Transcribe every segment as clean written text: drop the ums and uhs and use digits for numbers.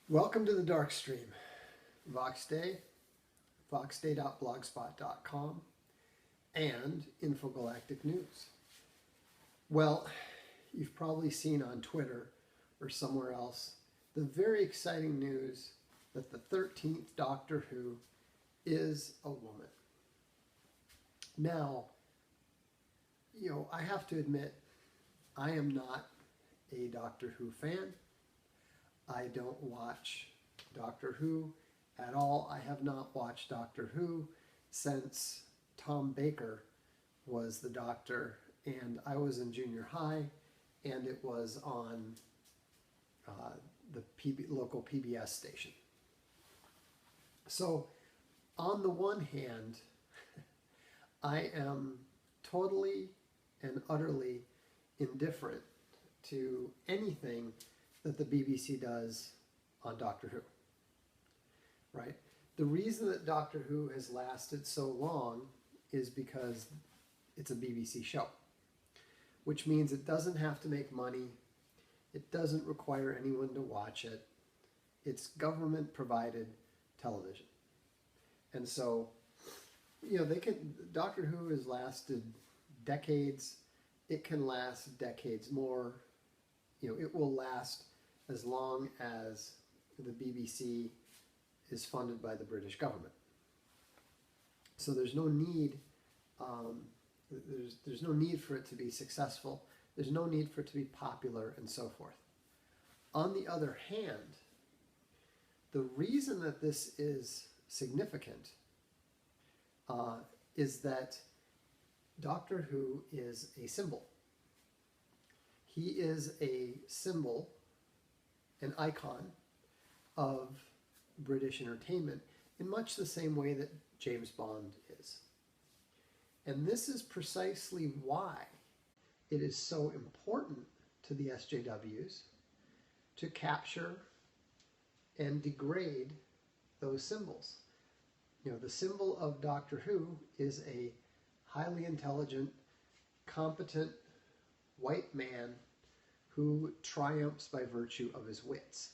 Welcome to the Darkstream. VoxDay, voxday.blogspot.com, and Infogalactic News. Well, you've probably seen on Twitter or somewhere else the very exciting news that the 13th Doctor Who is a woman. Now, I have to admit, I am not a Doctor Who fan. I don't watch Doctor Who at all. I have not watched Doctor Who since Tom Baker was the Doctor, and I was in junior high, and it was on the local PBS station. So, on the one hand, I am totally and utterly indifferent to anything that the BBC does on Doctor Who, right? The reason that Doctor Who has lasted so long is because it's a BBC show, which means it doesn't have to make money. It doesn't require anyone to watch it. It's government-provided television. And so, Doctor Who has lasted decades. It can last decades more. It will last as long as the BBC is funded by the British government. So there's no need, there's no need for it to be successful. There's no need for it to be popular and so forth. On the other hand, the reason that this is significant is that Doctor Who is a symbol. He is a symbol, an icon of British entertainment in much the same way that James Bond is. And this is precisely why it is so important to the SJWs to capture and degrade those symbols. The symbol of Doctor Who is a highly intelligent, competent white man who triumphs by virtue of his wits.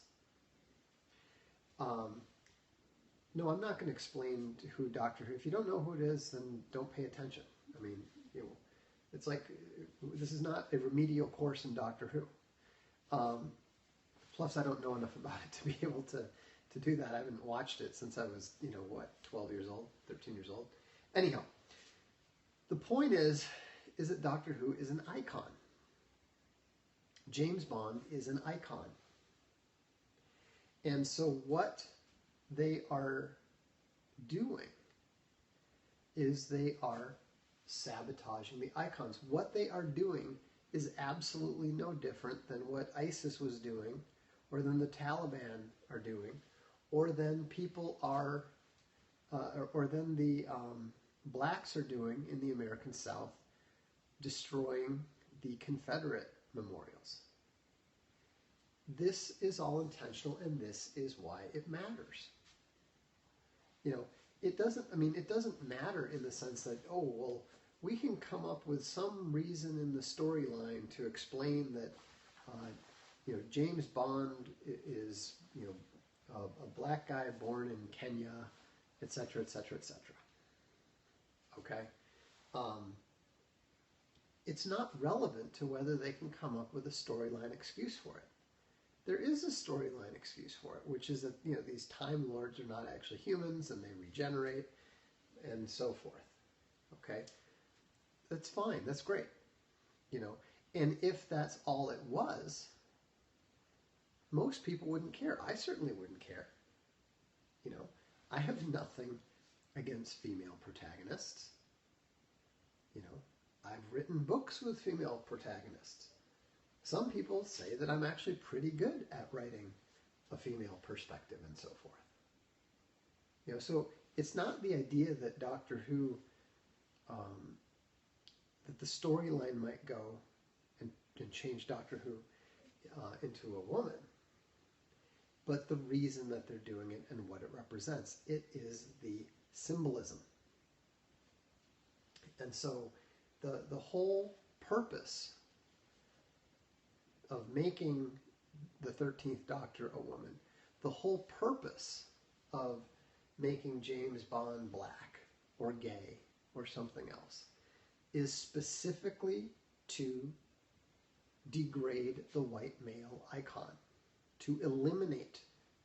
No, I'm not going to explain who Doctor Who. If you don't know who it is, then don't pay attention. I mean, it's like this is not a remedial course in Doctor Who. Plus, I don't know enough about it to be able to do that. I haven't watched it since I was, 12 years old, 13 years old. Anyhow, the point is that Doctor Who is an icon. James Bond is an icon. And so what they are doing is they are sabotaging the icons. What they are doing is absolutely no different than what ISIS was doing, or than the Taliban are doing, or than people are, or than the blacks are doing in the American South, destroying the Confederate memorials. This is all intentional, and this is why it matters. It doesn't matter in the sense that, we can come up with some reason in the storyline to explain that, James Bond is, a black guy born in Kenya, etc., etc., etc. Okay? It's not relevant to whether they can come up with a storyline excuse for it. There is a storyline excuse for it, which is that these Time Lords are not actually humans and they regenerate and so forth. Okay? That's fine. That's great. And if that's all it was, most people wouldn't care. I certainly wouldn't care. I have nothing against female protagonists. I've written books with female protagonists. Some people say that I'm actually pretty good at writing a female perspective and so forth. So it's not the idea that Doctor Who, that the storyline might go and change Doctor Who into a woman, but the reason that they're doing it and what it represents. It is the symbolism. And so the whole purpose of making the 13th Doctor a woman, the whole purpose of making James Bond black or gay or something else is specifically to degrade the white male icon, to eliminate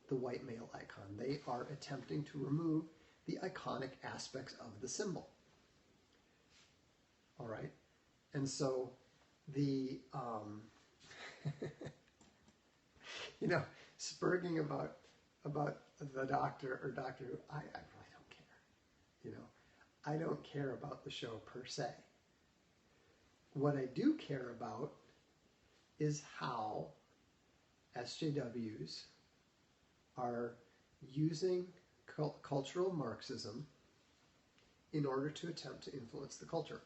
the white male icon. They are attempting to remove the iconic aspects of the symbol. All right? And so the, you know, spurging about the Doctor or Doctor Who, I really don't care. You know, I don't care about the show per se. What I do care about is how SJWs are using cultural Marxism in order to attempt to influence the culture.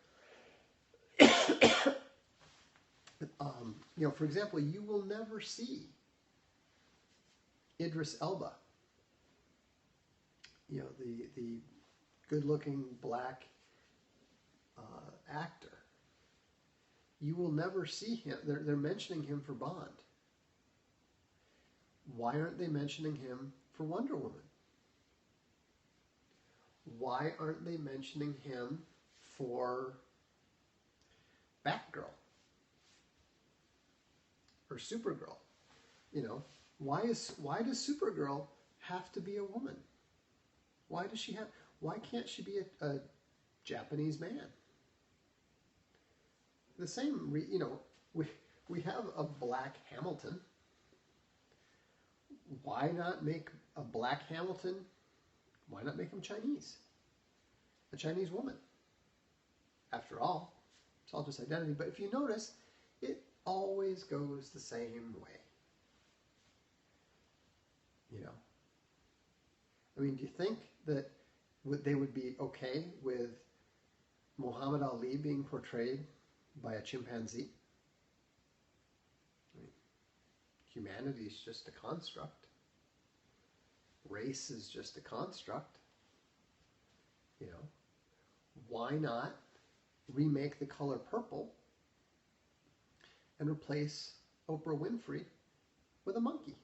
You know, for example, you will never see Idris Elba, you know, the good-looking black actor. You will never see him. They're mentioning him for Bond. Why aren't they mentioning him for Wonder Woman? Why aren't they mentioning him for Batgirl or Supergirl? You know, why does Supergirl have to be a woman? Why can't she be a Japanese man? The same, you know, we have a black Hamilton. Why not make a black Hamilton? Why not make him Chinese? A Chinese woman. After all, it's all just identity. But if you notice, it always goes the same way. You know? I mean, do you think that they would be okay with Muhammad Ali being portrayed by a chimpanzee? I mean, humanity is just a construct. Race is just a construct. You know, why not remake The Color Purple and replace Oprah Winfrey with a monkey?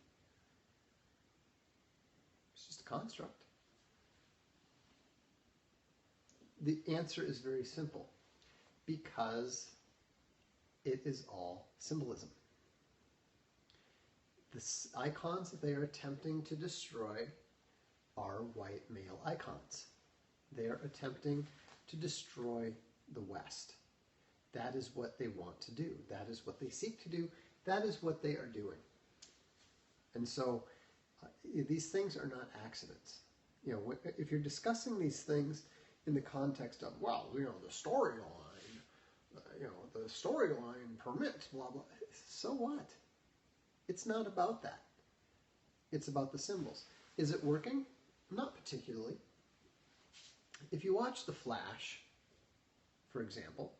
It's just a construct. The answer is very simple. Because it is all symbolism. The icons that they are attempting to destroy are white male icons. They are attempting to destroy the West. That is what they want to do. That is what they seek to do. That is what they are doing. And so these things are not accidents. You know, if you're discussing these things in the context of, well, you know, the storyline, you know, the storyline permits, blah, blah. So what? It's not about that. It's about the symbols. Is it working? Not particularly. If you watch The Flash, for example,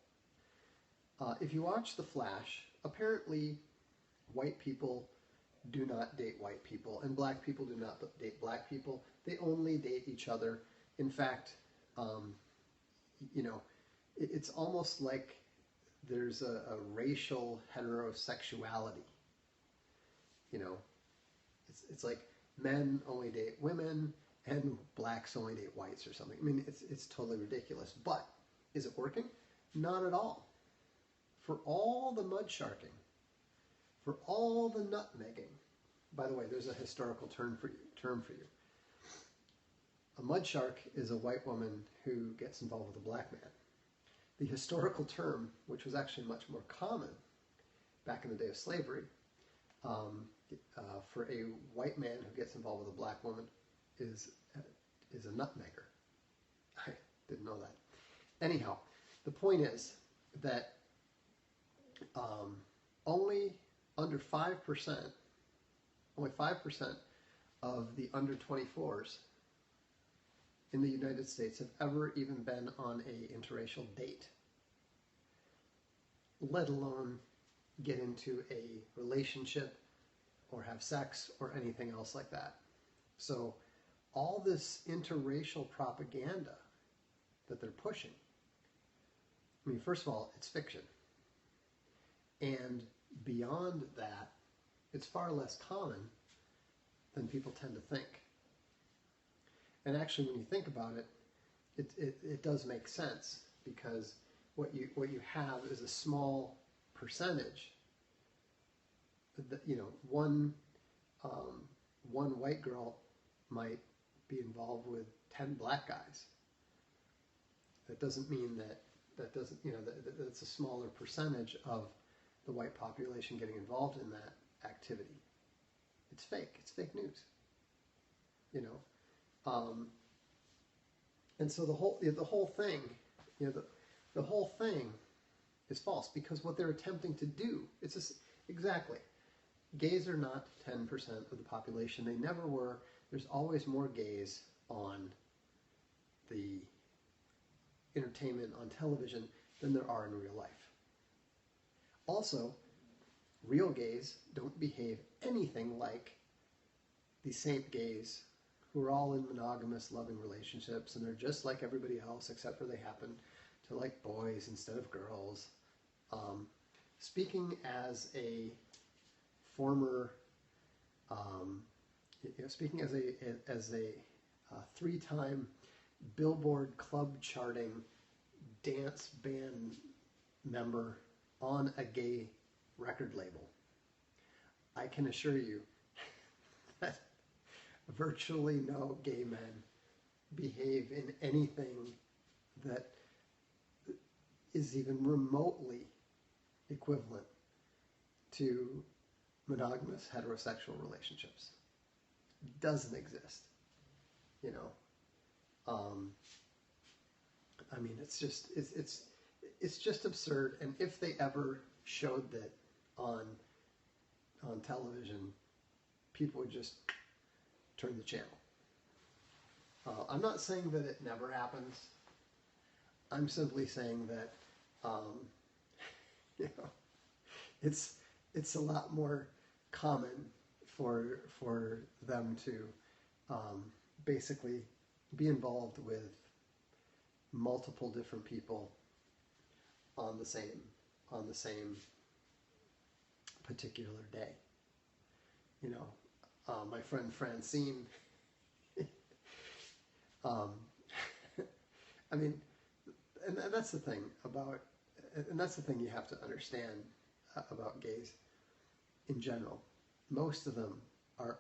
if you watch The Flash, apparently white people do not date white people, and black people do not date black people. They only date each other. In fact, you know, it's almost like there's a racial heterosexuality. You know, it's like men only date women and blacks only date whites or something. I mean, it's totally ridiculous. But is it working? Not at all. For all the mud sharking, for all the nutmegging, by the way, there's a historical term for you. A mud shark is a white woman who gets involved with a black man. The historical term, which was actually much more common back in the day of slavery, for a white man who gets involved with a black woman is a nutmegger. I didn't know that. Anyhow, the point is that only 5% of the under 24s in the United States have ever even been on a interracial date, let alone get into a relationship or have sex or anything else like that. So all this interracial propaganda that they're pushing, I mean, first of all, it's fiction. And beyond that, it's far less common than people tend to think. And actually, when you think about it, it does make sense, because what you have is a small percentage. You know, one white girl might be involved with 10 black guys. That doesn't mean that doesn't, you know, that's a smaller percentage of the white population getting involved in that activity. It's fake. It's fake news. You know, and so the whole thing, you know, the whole thing is false, because what they're attempting to do, it's just, exactly, gays are not 10% of the population. They never were. There's always more gays on the entertainment on television than there are in real life. Also, real gays don't behave anything like the saint gays who are all in monogamous, loving relationships, and they're just like everybody else, except for they happen to like boys instead of girls. Speaking as a former, speaking as a 3-time Billboard club charting dance band member on a gay record label, I can assure you that virtually no gay men behave in anything that is even remotely equivalent to monogamous heterosexual relationships. It doesn't exist, you know. I mean, it's just absurd. And if they ever showed that on television, people would just turn the channel. I'm not saying that it never happens. I'm simply saying that you know, it's a lot more common for them to basically be involved with multiple different people on the same particular day. You know, my friend Francine, I mean, and that's the thing about, and that's the thing you have to understand about gays in general. Most of them are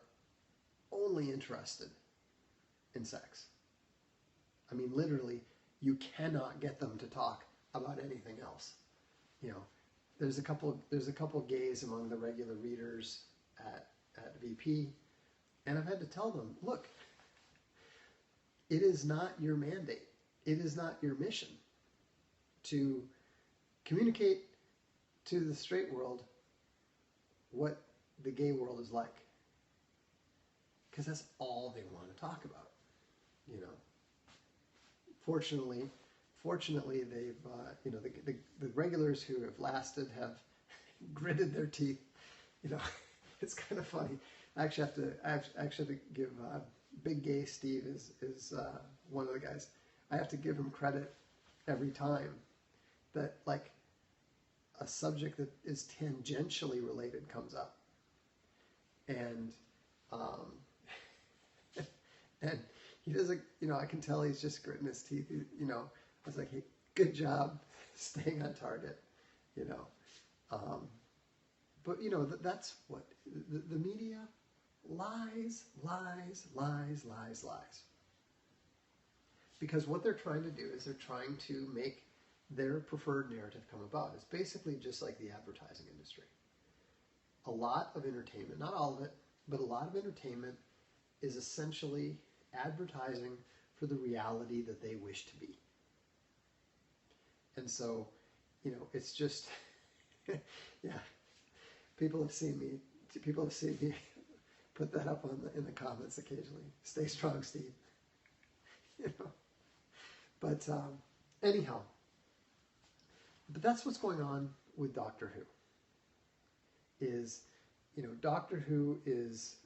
only interested in sex. I mean, literally, you cannot get them to talk about anything else. You know, there's a couple gays among the regular readers at VP, and I've had to tell them, look, it is not your mandate. It is not your mission to communicate to the straight world what the gay world is like, because that's all they want to talk about, you know. Fortunately, they've, you know, the regulars who have lasted have gritted their teeth. You know, it's kind of funny. I actually have to give Big Gay Steve is one of the guys. I have to give him credit every time that, like, a subject that is tangentially related comes up, and and he doesn't, you know, I can tell he's just gritting his teeth. You know, I was like, hey, good job staying on target, you know. But, you know, that's what the media lies. Because what they're trying to do is they're trying to make their preferred narrative come about. It's basically just like the advertising industry. A lot of entertainment, not all of it, but a lot of entertainment is essentially advertising for the reality that they wish to be. And so, you know, it's just, yeah, people have seen me put that up in the comments occasionally. Stay strong, Steve. You know, but anyhow, but that's what's going on with Doctor Who. Is, you know, Doctor Who is